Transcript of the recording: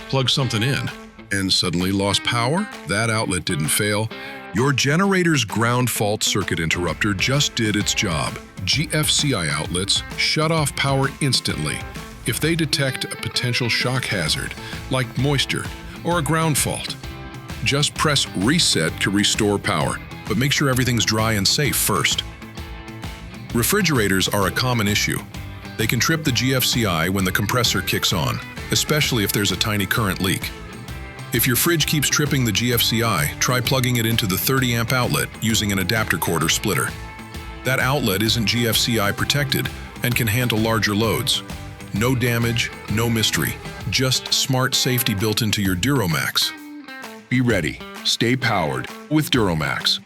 Plug something in, and suddenly lost power? That outlet didn't fail. Your generator's ground fault circuit interrupter just did its job. GFCI outlets shut off power instantly if they detect a potential shock hazard, like moisture or a ground fault. Just press reset to restore power, but make sure everything's dry and safe first. Refrigerators are a common issue. They can trip the GFCI when the compressor kicks on, especially if there's a tiny current leak. If your fridge keeps tripping the GFCI, try plugging it into the 30-amp outlet using an adapter cord or splitter. That outlet isn't GFCI protected and can handle larger loads. No damage, no mystery, just smart safety built into your DuroMax. Be ready, stay powered with DuroMax.